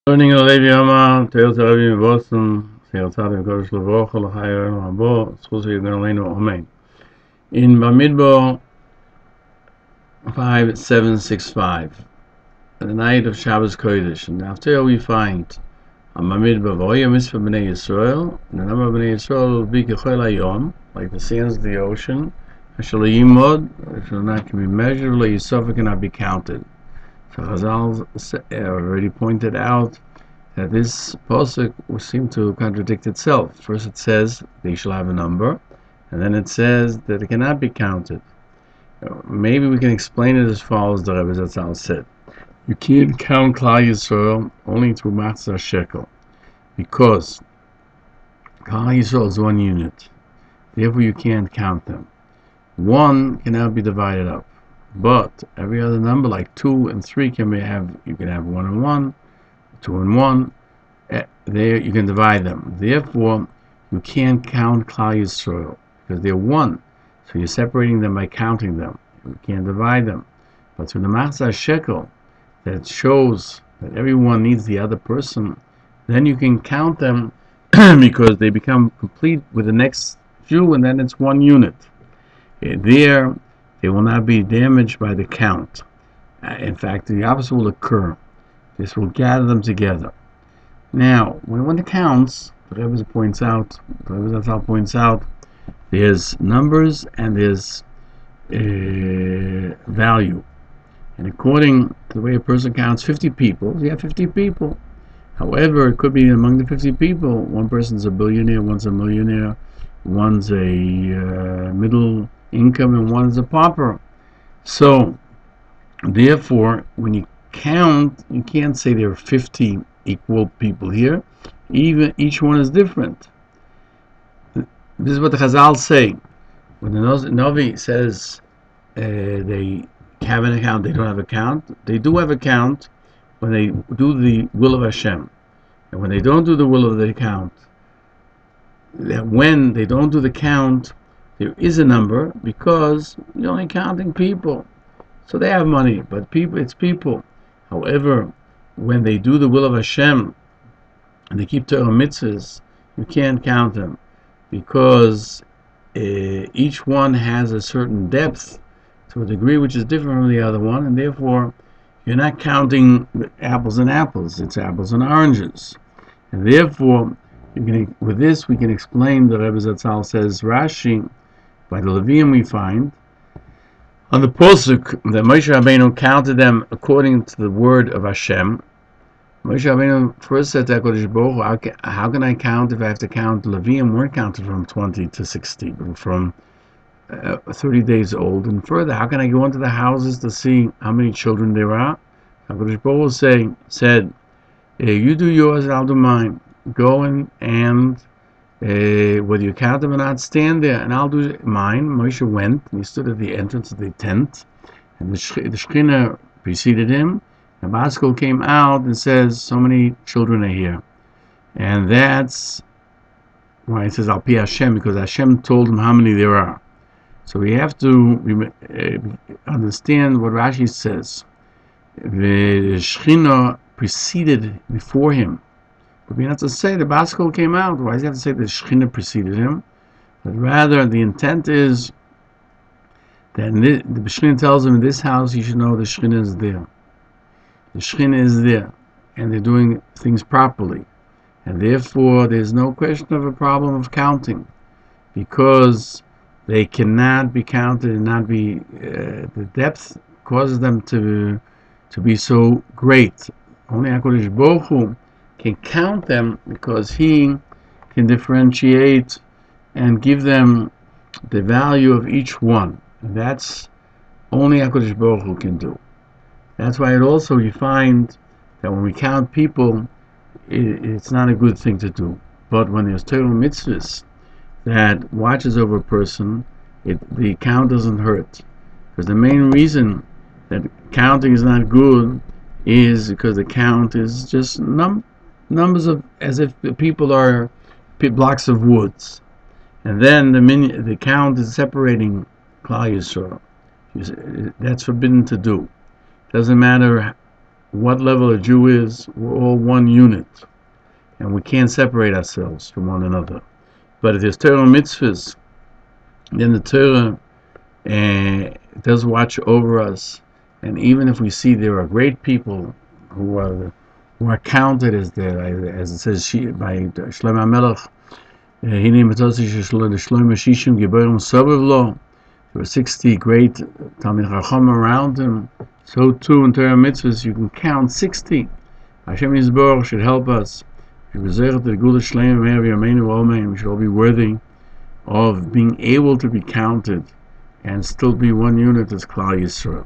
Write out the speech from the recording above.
Learning Ulilevi Omar, Teil Rebbe in Boston, Seir Tzad Kodesh Levocha, L'chai Olam Habo, Zchus Yigdalenu Amen. In Bamidbar 5765, the night of Shabbos Kodesh, and after we find a Bamidbar V'oya Mitzvah B'nai Yisrael, the number of B'nai Yisrael will be Kechol HaYom, like the sands of the ocean, Shall Yimod, which will not be measured, Yisofah cannot be counted. So Chazal already pointed out that this pasuk will seem to contradict itself. First it says they shall have a number, and then it says that it cannot be counted. Maybe we can explain it as follows. The Rebbe Zt said, you can't count Klal Yisrael only through Matzah Shekel, because Klal Yisrael is one unit. Therefore you can't count them. One cannot be divided up. But every other number, like 2 and 3, you can have 1 and 1, 2 and 1. There you can divide them. Therefore, you can't count Klal Yisrael because they're one. So you're separating them by counting them. You can't divide them. But through the Matzah Shekel, that shows that everyone needs the other person, then you can count them because they become complete with the next Jew, and then it's one unit. There, they will not be damaged by the count. In fact, the opposite will occur. This will gather them together. Now, when it counts, the Rebbe points out, there's numbers and there's value. And according to the way a person counts 50 people, you have 50 people. However, it could be among the 50 people, one person's a billionaire, one's a millionaire, one's a middle income, and one is a pauper. So, therefore, when you count, you can't say there are 50 equal people here. Even each one is different. This is what the Chazal say. When the Novi says they have an account, they don't have a count. They do have a count when they do the will of Hashem. And when they don't do the will of the account, that when they don't do the count, there is a number because you're only counting people. So they have money, but it's people. However, when they do the will of Hashem and they keep Torah mitzvahs, you can't count them because each one has a certain depth to a degree which is different from the other one, and therefore you're not counting apples and apples, it's apples and oranges. And therefore, with this we can explain the Rebbe Zt says, Rashi, by the Levium we find on the Pasuk that Moshe Rabbeinu counted them according to the word of Hashem. Moshe Rabbeinu first said to HaKadosh Baruch Hu, how can I count if I have to count? Levium weren't counted from 20 to 60, but from 30 days old and further. How can I go into the houses to see how many children there are? HaKadosh Baruch Hu said, you do yours and I'll do mine. Go and whether you count them or not, stand there and I'll do mine. Moshe went and he stood at the entrance of the tent, and the Shekhinah preceded him. The Baskol came out and says, so many children are here. And that's why it says Al Pi Hashem, because Hashem told him how many there are. So we have to understand what Rashi says. The Shekhinah preceded before him. But we have to say the Baskol came out. Why does he have to say the Shekhinah preceded him? But rather, the intent is that the Shekhinah tells him in this house you should know the Shekhinah is there. The Shekhinah is there, and they're doing things properly. And therefore, there's no question of a problem of counting, because they cannot be counted and not be, the depth causes them to be so great. Only HaKadosh Baruch Hu can count them because he can differentiate and give them the value of each one. And that's only HaKadosh Baruch Hu can do. That's why it also you find that when we count people, it's not a good thing to do. But when there's Torah mitzvahs that watches over a person, the count doesn't hurt. Because the main reason that counting is not good is because the count is just numbers of, as if the people are blocks of woods, and then the count is separating Klal Yisrael. That's forbidden to do. Doesn't matter what level a Jew is, we're all one unit, and we can't separate ourselves from one another. But if there's Torah mitzvahs, then the Torah does watch over us, and even if we see there are great people who are counted as as it says by Shlomo Melech, there were 60 great Talmid Chacham around him. So too in Torah mitzvahs you can count 60. Hashem Yisborach should help us. We should all be worthy of being able to be counted and still be one unit as Klal Yisrael.